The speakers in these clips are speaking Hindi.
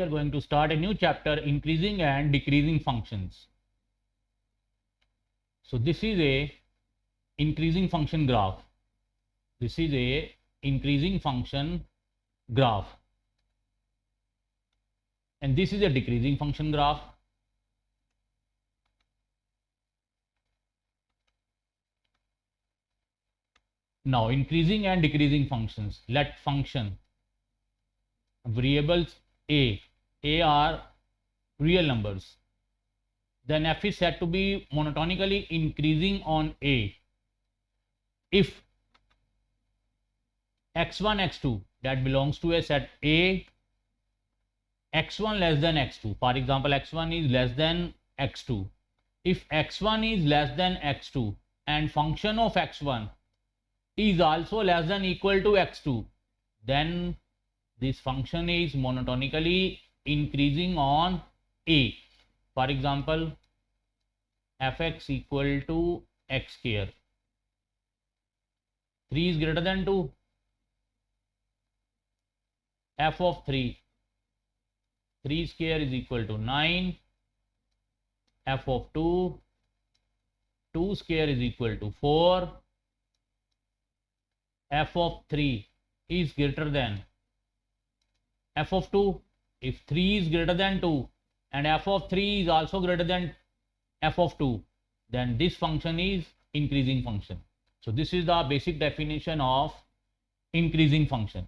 are going to start a new chapter, increasing and decreasing functions. So this is a increasing function graph. This is a increasing function graph. And this is a decreasing function graph. Now increasing and decreasing functions. Let function variables a are real numbers. Then f is said to be monotonically increasing on a if x1 x2 that belongs to a set a, x1 less than x2. For example, x1 is less than x2. If x1 is less than x2 and function of x1 is also less than equal to x2, then this function is monotonically increasing on a. For example, fx equal to x square. 3 is greater than 2. F of 3 square is equal to 9. F of 2 square is equal to 4. F of 3 is greater than f of 2. If 3 is greater than 2 and f of 3 is also greater than f of 2, then this function is increasing function. So this is the basic definition of increasing function.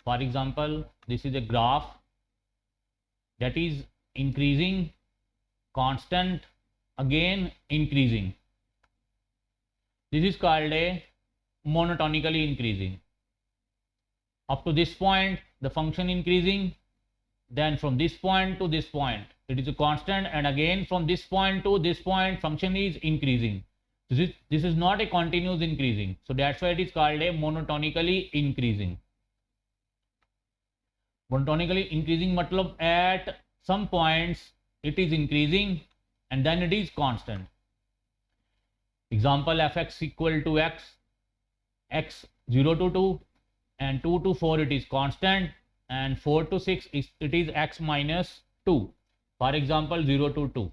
For example, this is a graph that is increasing, constant, again increasing. This is called a monotonically increasing. Up to this point the function increasing, then from this point to this point it is a constant, and again from this point to this point function is increasing. This is not a continuous increasing, so that's why it is called a monotonically increasing. Monotonically increasing matlab at some points it is increasing and then it is constant. Example, fx equal to x 0 to 2 and 2 to 4 it is constant, and 4 to 6 it is x minus 2. For example, 0 to 2.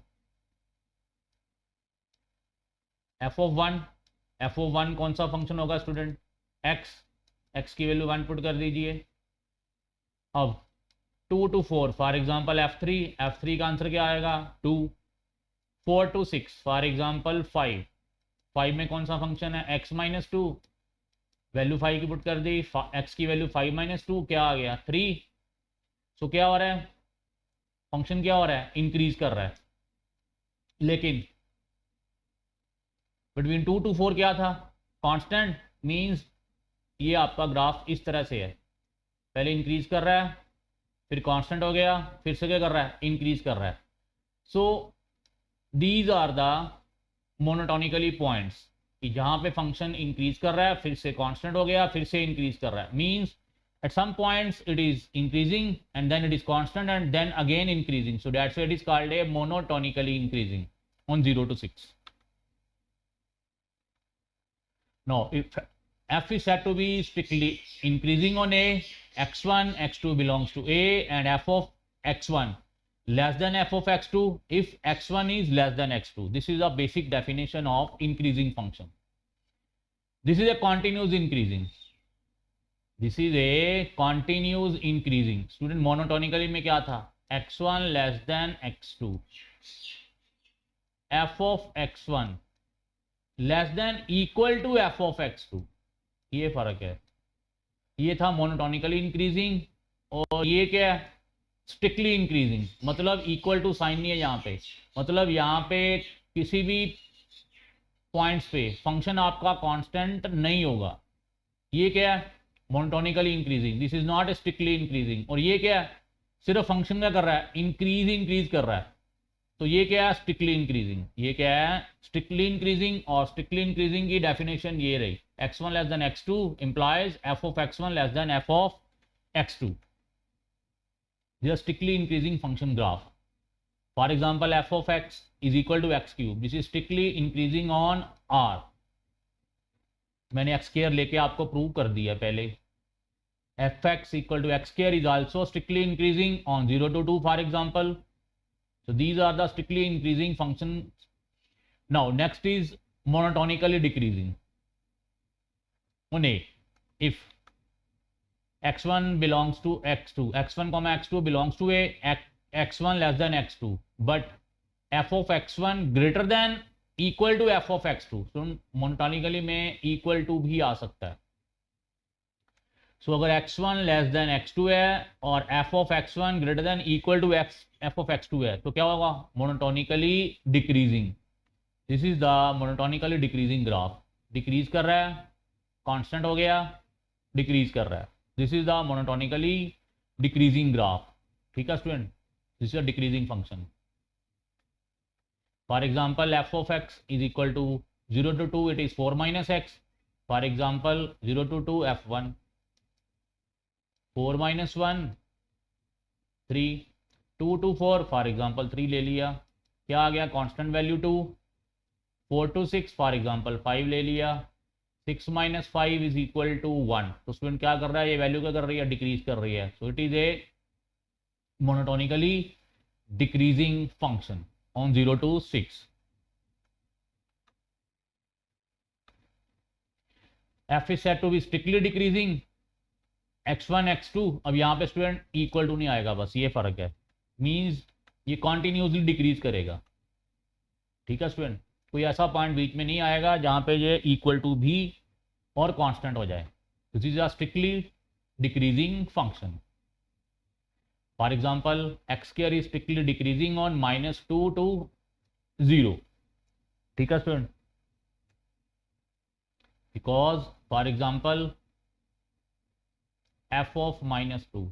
f of 1 कौन सा फंक्शन होगा स्टूडेंट? x की वैल्यू 1 पुट कर दीजिए. अब 2 to 4 फॉर एग्जांपल f3 का आंसर क्या आएगा? 2. 4 to 6 फॉर एग्जांपल 5 में कौन सा फंक्शन है? x minus 2. वैल्यू 5 की पुट कर दी, x की वैल्यू 5 माइनस 2 क्या आ गया? 3. सो क्या हो रहा है? फंक्शन क्या हो रहा है? इंक्रीज कर रहा है. लेकिन बिटवीन 2 to 4 क्या था? कांस्टेंट. मींस ये आपका ग्राफ इस तरह से है, पहले इंक्रीज कर रहा है, फिर कांस्टेंट हो गया, फिर से क्या कर रहा है? इंक्रीज कर रहा है. So these are the monotonically points कि जहां पे फंक्शन इंक्रीज कर रहा है, फिर से कांस्टेंट हो गया, फिर से इंक्रीज कर रहा है. Means at some points it is increasing and then it is constant and then again increasing. So that's why it is called a monotonically increasing on 0 to 6. Now if f is said to be strictly increasing on a, x1 x2 belongs to a, and f of x1 less than f of x2 if x1 is less than x2. This is a basic definition of increasing function. This is a continuous increasing. This is a continuous increasing. Student, monotonically में क्या था? x1 less than x2. f of x1 less than equal to f of x2. ये फर्क है. ये था monotonically increasing और ये क्या है? Strictly increasing. मतलब equal to साइन नहीं है यहाँ पे. मतलब यहाँ पे किसी भी पॉइंट्स पे फंक्शन आपका कांस्टेंट नहीं होगा. ये क्या है? Monotonically increasing. This is not strictly increasing. और ये क्या है? सिर्फ फंक्शन क्या कर रहा है? इंक्रीज कर रहा है. तो ये क्या है? Strictly increasing. ये क्या है? Strictly increasing. और स्ट्रिक्टली इंक्रीजिंग की डेफिनेशन ये रही, x1 less than x2 implies f of x1 less than f of x2. This strictly increasing function graph. For example f of x is equal to x cube. This is strictly increasing on r. मैंने x स्क्वायर लेके आपको प्रूव कर दिया पहले. fx equal to x square is also strictly increasing on 0 to 2, for example. So these are the strictly increasing functions. Now next is monotonically decreasing. On A, if x1 belongs to x2, x1 comma x2 belongs to A, x1 less than x2, but f of x1 greater than equal to f of x2, so monotonically में equal to भी आ सकता है. So अगर x1 less than x2 है और f of x1 greater than equal to f of x2 है, तो क्या होगा? monotonically decreasing. This is the monotonically decreasing graph. Decrease कर रहा है, कांस्टेंट हो गया, डिक्रीज कर रहा है. This is the monotonically decreasing graph. ठीक है student, this is a decreasing function. For example f of x is equal to 0 to 2 it is 4 minus x. For example 0 to 2 f1, 4 minus 1 3, 2 to 4 for example 3 ले लिया, क्या आ गया? Constant value 2. 4 to 6 for example 5 ले लिया, 6 minus 5 is equal to 1. तो स्टूडेंट क्या कर रहा है? ये वैल्यू क्या कर रही है? डिक्रीज कर रही है. So it is A monotonically decreasing function on 0 to 6. f is said to be strictly decreasing. x1 x2, अब यहाँ पे स्टूडेंट इक्वल टू नहीं आएगा, बस ये फर्क है. मीन्स ये कॉन्टिन्यूसली डिक्रीज करेगा. ठीक है स्टूडेंट, कोई ऐसा पॉइंट बीच में नहीं आएगा जहां पे ये इक्वल टू भी और कांस्टेंट हो जाए. This is a strictly decreasing function. For example x square is strictly decreasing on -2 to 0. ठीक है student, because for example f of -2,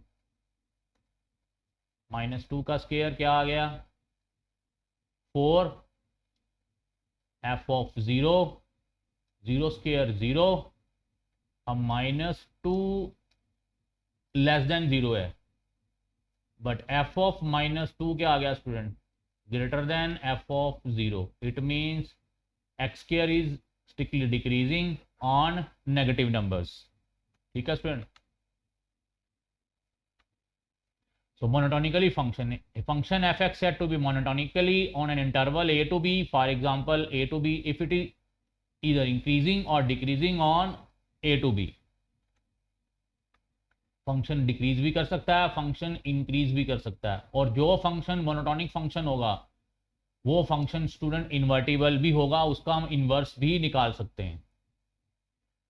-2 का स्क्वायर क्या आ गया? 4. f of 0, 0 square 0, अब -2 लेस देन 0 है, बट f of -2 क्या आ गया student? Greater than f of 0. It means x square is strictly decreasing on negative numbers. ठीक है student. So monotonically function, a function fx said to be monotonically on an interval a to b, for example a to b, if it is either increasing or decreasing on a to b. Function decrease भी कर सकता है, फंक्शन इंक्रीज भी कर सकता है, और जो फंक्शन मोनोटोनिक फंक्शन होगा वो फंक्शन स्टूडेंट इन्वर्टिबल भी होगा, उसका हम इन्वर्स भी निकाल सकते हैं.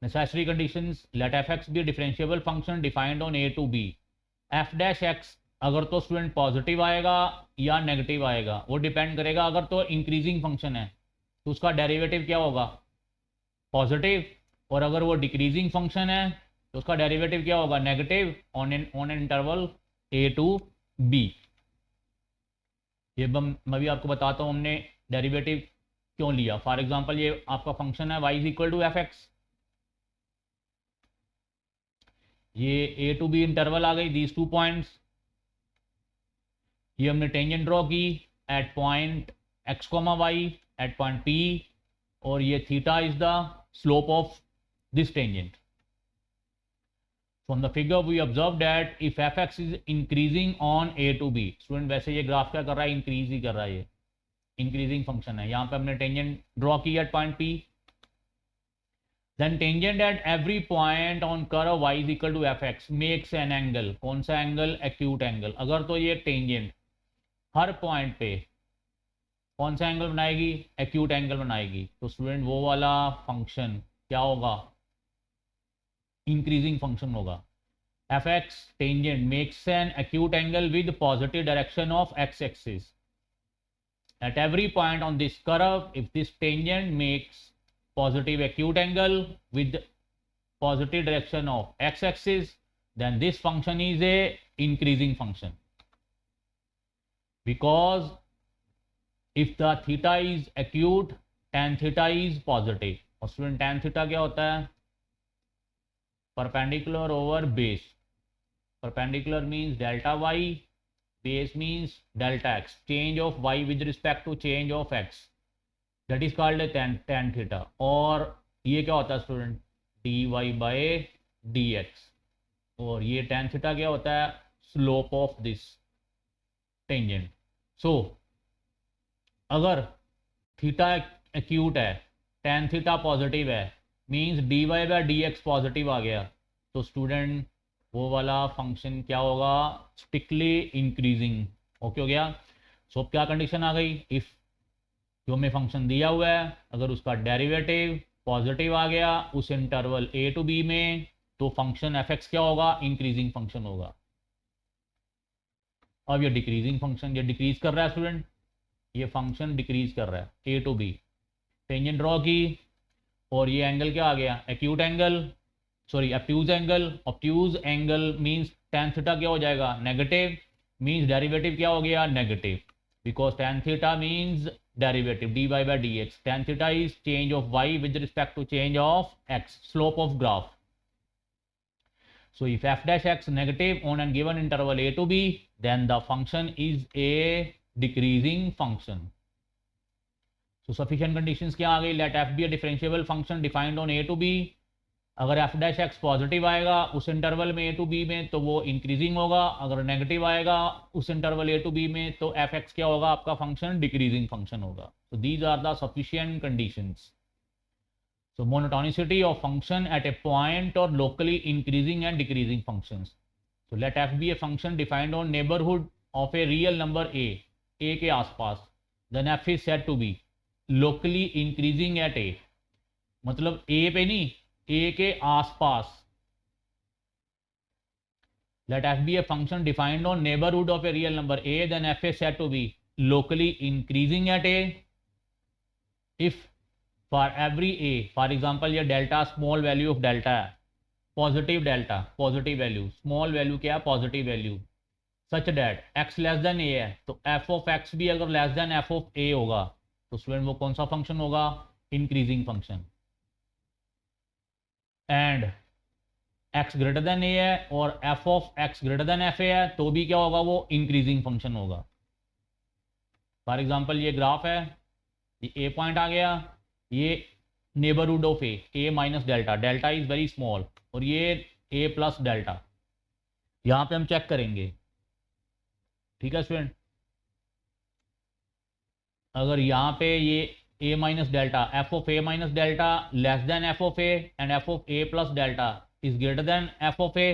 Necessary conditions, let fx be differentiable function defined on a to b. f dash x अगर तो स्टूडेंट पॉजिटिव आएगा या नेगेटिव आएगा, वो डिपेंड करेगा. अगर तो इंक्रीजिंग फंक्शन है तो उसका डेरिवेटिव क्या होगा? पॉजिटिव. और अगर वो डिक्रीजिंग फंक्शन है तो उसका डेरिवेटिव क्या होगा? Negative on an interval a to b. ये मैं भी आपको बताता हूँ हमने डेरिवेटिव क्यों लिया. फॉर एग्जांपल ये आपका फंक्शन है y is equal to fx. ये a to b इंटरवल आ गई, दीज 2 पॉइंट्स. ये हमने टेंजेंट ड्रॉ की at point x, y at point P, और ये theta is the slope of this tangent. From the figure we observe that if fx is increasing on a to b. Student वैसे ये ग्राफ क्या कर रहा है? इंक्रीज ही कर रहा है, ये इंक्रीजिंग फंक्शन है. यहाँ पे हमने टेंजेंट ड्रॉ की at point P. Then tangent at every point on curve y is equal to fx makes an angle. कौन सा एंगल? Acute angle. अगर तो ये टेंजेंट हर पॉइंट पे कौन सा एंगल बनाएगी? एक्यूट एंगल बनाएगी. तो स्टूडेंट वो वाला फंक्शन क्या होगा? इंक्रीजिंग फंक्शन होगा. fx tangent makes an acute angle with positive direction of x axis. At every point on this curve, if this tangent makes positive acute angle with positive direction of x axis, then this function is a increasing function. Because if the theta is acute, tan theta is positive. और स्टूडेंट tan theta क्या होता है? Perpendicular over base. Perpendicular means delta y, base means delta x. Change of y with respect to change of x, that is called tan theta. और ये क्या होता है स्टूडेंट? dy by dx. और ये tan थीटा क्या होता है, slope of this tangent. So अगर थीटा एक्यूट है, tan थीटा पॉजिटिव है, means dy by dx positive आ गया, तो स्टूडेंट वो वाला फंक्शन क्या होगा, स्ट्रिक्टली इंक्रीजिंग। ओके हो गया। सो अब क्या कंडीशन आ गई, इफ जो हमें फंक्शन दिया हुआ है अगर उसका डेरिवेटिव पॉजिटिव आ गया उस इंटरवल a टू b में, तो फंक्शन fx क्या होगा, इंक्रीजिंग फंक्शन होगा। अब ये डिक्रीजिंग फंक्शन, ये डिक्रीज कर रहा है स्टूडेंट, ये फंक्शन डिक्रीज कर रहा है a to b, tangent draw की, और ये एंगल क्या आ गया, acute angle, sorry obtuse angle. Obtuse angle means tan theta क्या हो जाएगा, नेगेटिव, मींस डेरिवेटिव क्या हो गया, negative, because tan theta means derivative dy by dx, tan theta is change of y with respect to change of x, slope of graph. So if f dash x negative on a given interval a to b, then the function is a decreasing function. So sufficient conditions क्या आ गई, let f be a differentiable function defined on a to b, अगर f डैश x पॉजिटिव आएगा उस इंटरवल में a टू b में तो वो इंक्रीजिंग होगा, अगर नेगेटिव आएगा उस इंटरवल a टू b में तो fx क्या होगा, आपका फंक्शन डिक्रीजिंग फंक्शन होगा। So these are the sufficient conditions. So monotonicity of function at a point or locally increasing and decreasing functions. So let f be a function defined on neighborhood of a real number a के आसपास, then f is said to be locally increasing at a, मतलब a पे नहीं, a के आसपास। Let f be a function defined on neighborhood of a real number a, then f is said to be locally increasing at a if for every a, for example ये delta small value of delta है, positive delta positive value, small value क्या है, positive value, such that x less than a है, तो f ऑफ x भी अगर less then f of a होगा तो स्टूडेंट वो कौन सा फंक्शन होगा, increasing function. And x greater than a है और f of x greater than f है तो भी क्या होगा, वो इंक्रीजिंग फंक्शन होगा। फॉर एग्जांपल ये ग्राफ है, ये a पॉइंट आ गया, ये neighbourhood of a minus delta, delta is very small, और ये a प्लस डेल्टा, यहाँ पे हम चेक करेंगे, ठीक है स्टूडेंट। अगर यहाँ पे ये a minus delta, f of a minus delta less than f of a and f of a plus delta is greater than f of a,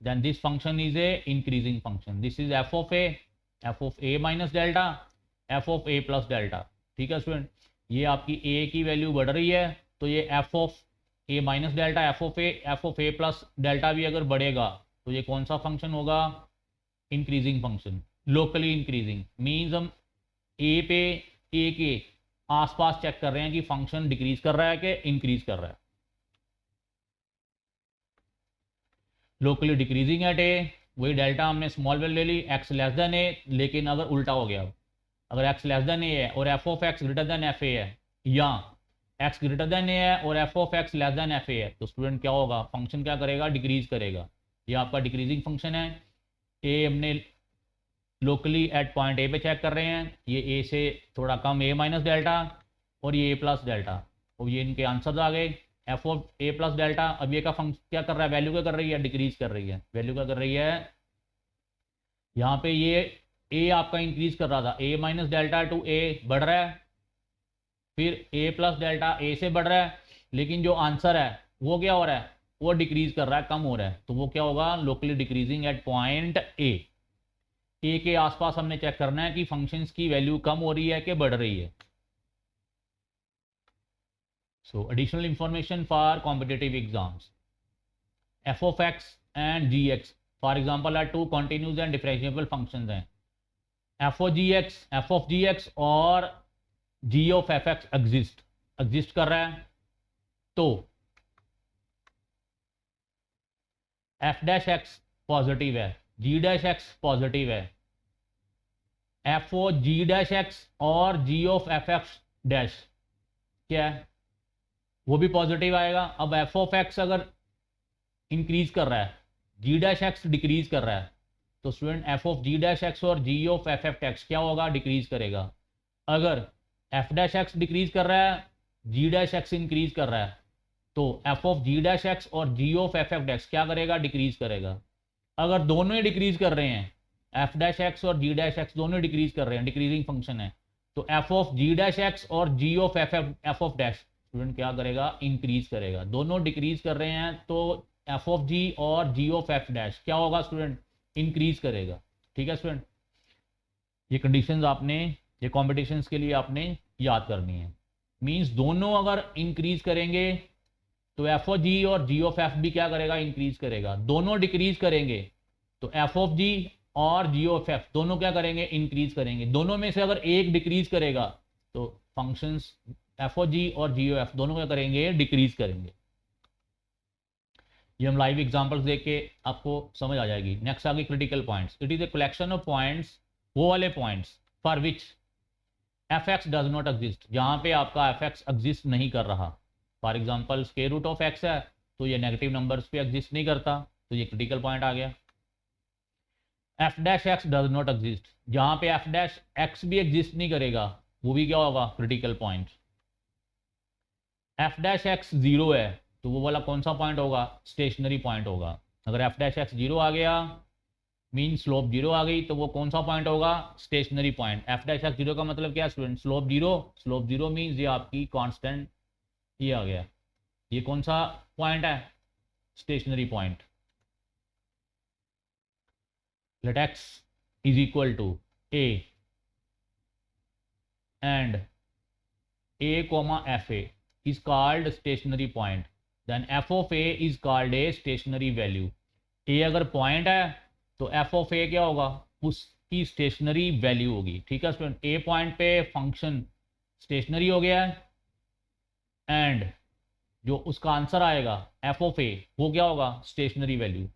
then this function is a increasing function. This is f of a minus delta, f of a plus delta, ठीक है स्टूडेंट। ये आपकी a की वैल्यू बढ़ रही है तो ये f of a minus delta, f of a plus delta भी अगर बढ़ेगा तो ये कौन सा फंक्शन होगा, increasing function, locally increasing, means हम a पे a के आसपास चेक कर रहे हैं कि फंक्शन डिक्रीज कर रहा है कि इंक्रीज कर रहा है। लोकली डिक्रीजिंग एट ए, वही डेल्टा हमने स्मॉल वैल्यू ले ली, एक्स लेस देन ए, लेकिन अगर उल्टा हो गया, अगर एक्स लेस देन ए है और F of x greater than F A है, या एक्स ग्रेटर देन ए है और F of x less than F A है, तो स्टूडेंट क्या होगा, फंक्शन क्या करेगा, डिक्रीज करेगा। ये आपका डिक्रीजिंग फंक्शन है। ए हमने लोकली एट पॉइंट ए पे चेक कर रहे हैं, ये ए से थोड़ा कम ए माइनस डेल्टा और ये ए प्लस डेल्टा, और ये इनके आंसर आ गए, F of A plus delta. अब ये का फंक्शन क्या कर रहा है, वैल्यू क्या कर रही है, डिक्रीज कर रही है, वैल्यू क्या कर रही है, यहाँ पे ये ए आपका इंक्रीज कर रहा था, ए माइनस डेल्टा टू ए बढ़ रहा है, फिर ए प्लस डेल्टा ए से बढ़ रहा है, लेकिन जो आंसर है वो क्या हो रहा है, वो डिक्रीज कर रहा है, कम हो रहा है, तो वो क्या होगा, locally decreasing eight point A के आसपास हमने चेक करना है कि फंक्शंस की वैल्यू कम हो रही है कि बढ़ रही है। So additional information for competitive exams. f of x and gx, for example, are two continuous and differentiable functions हैं। f of gx और g of fx exist कर रहा है, तो f dash x पॉजिटिव है, g dash x पॉजिटिव है, f of g dash x और g of fx dash क्या है, वो भी पॉजिटिव आएगा। अब एफ ऑफ एक्स अगर इंक्रीज कर रहा है, जी डैश एक्स डिक्रीज कर रहा है, तो student F of G dash X और G of F F X क्या होगा, डिक्रीज करेगा। अगर एफ डैश एक्स डिक्रीज कर रहा है, जी डैश एक्स इंक्रीज कर रहा है, तो F of G dash X और G of F F X क्या करेगा, डिक्रीज करेगा। अगर दोनों ही डिक्रीज कर रहे हैं, एफ डैश एक्स और जी डैश एक्स दोनों डिक्रीज कर रहे हैं, डिक्रीजिंग फंक्शन है, तो F of G dash X और G of F of dash student क्या करेगा, इंक्रीज करेगा। दोनों डिक्रीज कर रहे हैं तो एफ ऑफ जी और जी ऑफ एफ डैश क्या होगा स्टूडेंट, इंक्रीज करेगा। ठीक है स्टूडेंट, ये कंडीशंस आपने, ये कॉम्पिटिशन्स के लिए आपने याद करनी है। मींस दोनों अगर इंक्रीज करेंगे तो एफ ऑफ जी और जी ऑफ एफ भी क्या करेगा, इंक्रीज करेगा। दोनों डिक्रीज करेंगे तो एफ ऑफ जी और जी ऑफ एफ दोनों क्या करेंगे, इंक्रीज करेंगे। दोनों में से अगर एक डिक्रीज करेगा तो फंक्शंस एफ ऑफ जी और जी ऑफ एफ दोनों क्या करेंगे, डिक्रीज करेंगे। ये हम लाइव एग्जांपल्स देख के आपको समझ आ जाएगी। नेक्स्ट आगे critical points. It is a collection of points, वो वाले points for which F X does not exist, जहां पे आपका एफ एक्स एग्जिस्ट नहीं कर रहा। For example square root of X है तो ये नेगेटिव नंबर्स पे एग्जिस्ट नहीं करता, तो ये क्रिटिकल पॉइंट आ गया। F dash x does not exist, जहां पे एफ डैश एक्स भी एग्जिस्ट नहीं करेगा वो भी क्या होगा, critical point. F dash x zero है तो वो वाला कौन सा पॉइंट होगा, स्टेशनरी पॉइंट होगा। अगर एफ डैश एक्स जीरो आ गया मीन स्लोप जीरो आ गई तो वो कौन सा पॉइंट होगा, stationary point. F dash x zero का मतलब क्या student, slope zero. Slope zero means ये आपकी कांस्टेंट, ये आ गया, ये कौन सा पॉइंट है, stationary point. Let X is equal to A and a comma fa is called stationary point, then f of a is called a stationary value। a अगर पॉइंट है तो f of a क्या होगा, उसकी स्टेशनरी वैल्यू होगी। ठीक है स्टूडेंट, a पॉइंट पे फंक्शन स्टेशनरी हो गया है एंड जो उसका आंसर आएगा f of a वो क्या होगा, स्टेशनरी वैल्यू।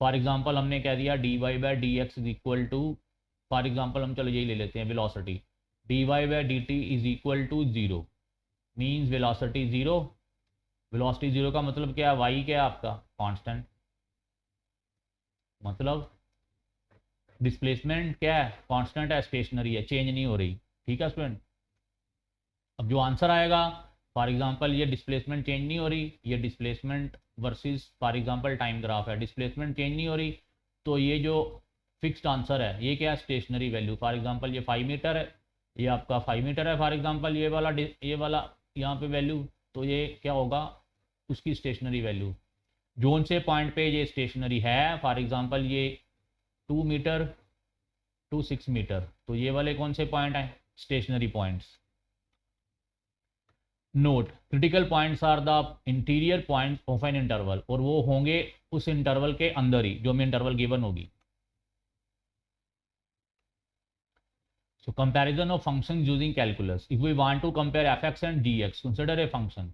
फॉर एग्जाम्पल हमने कह दिया dy by D X is equal to, for example हम चलो यही ले लेते हैं velocity, dy by D T is equal to zero, means velocity zero. Velocity zero का मतलब क्या है, y क्या है आपका, कांस्टेंट, मतलब डिस्प्लेसमेंट क्या है, कांस्टेंट है, स्टेशनरी है, चेंज नहीं हो रही। ठीक है स्टूडेंट, अब जो आंसर आएगा, फॉर एग्जांपल ये डिस्प्लेसमेंट चेंज नहीं हो रही, ये displacement versus for example time graph है, डिस्प्लेसमेंट चेंज नहीं हो रही, तो ये जो फिक्स्ड आंसर है ये क्या है, स्टेशनरी वैल्यू। फॉर एग्जांपल ये 5 मीटर है, ये आपका 5 मीटर है फॉर एग्जांपल, ये वाला यहाँ पे वैल्यू, तो ये क्या होगा, उसकी स्टेशनरी वैल्यू। जोन से पॉइंट पे ये स्टेशनरी है, फॉर एग्जांपल ये 2 मीटर टू 6 मीटर, तो ये वाले कौन से पॉइंट हैं, stationary points. Note, critical points are the interior point of an interval, और वो होंगे उस इंटरवल के अंदर ही जो में इंटरवल गिवन होगी। So comparison of functions using calculus. If we want to compare fx and gx, consider a function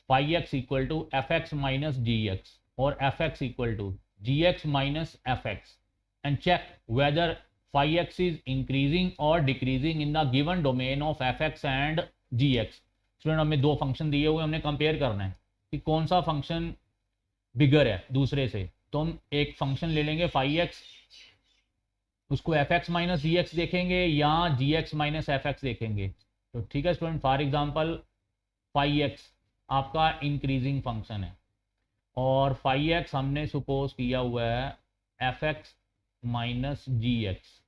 phi x equal to fx minus gx or fx equal to gx minus fx and check whether phi x is increasing or decreasing in the given domain of fx and gx। Student हमें दो फंक्शन दिए हुए, हमने कंपेयर करना है कि कौन सा फंक्शन बिगर है दूसरे से। तो हम एक फंक्शन ले लेंगे phi x, उसको F X minus G X देखेंगे या G X minus F X देखेंगे। तो ठीक है student, for example phi X आपका इंक्रीजिंग फंक्शन है और फाई एक्स हमने सपोज किया हुआ है F X minus G X,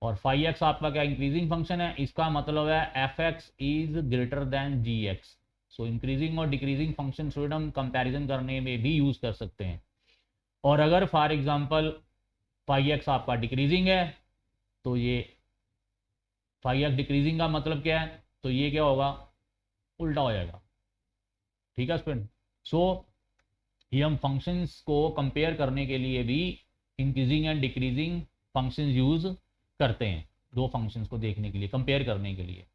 और फाई एक्स आपका क्या इंक्रीजिंग फंक्शन है, इसका मतलब है F X is greater than G X. So increasing और डिक्रीजिंग फंक्शन स्टूडेंट हम कंपैरिजन करने में भी यूज कर सकते हैं। और अगर फॉर एग्जांपल फाई एक्स आपका डिक्रीजिंग है तो ये फाई एक्स डिक्रीजिंग का मतलब क्या है, तो ये क्या होगा, उल्टा हो जाएगा। ठीक है स्टूडेंट, सो ये हम फंक्शंस को कंपेयर करने के लिए भी increasing and decreasing functions use करते हैं, दो फंक्शंस को देखने के लिए, कंपेयर करने के लिए।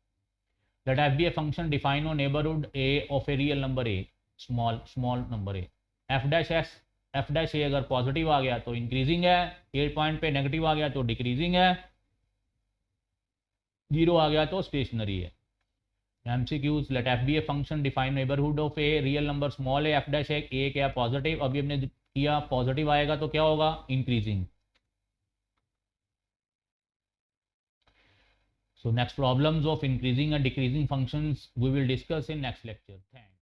Let F be a function define on neighbourhood A of a real number A, small number A. F dash A अगर पॉजिटिव आ गया तो इंक्रीजिंग है, 8 पॉइंट पे नेगेटिव आ गया तो डिक्रीजिंग है, 0 आ गया तो स्टेशनरी है। MCQs, let F be a function define neighbourhood of a real number small A, F dash A क्या पॉजिटिव, अभी हमने किया पॉजिटिव आएगा तो क्या होगा, increasing. So next problems of increasing and decreasing functions we will discuss in next lecture. Thanks.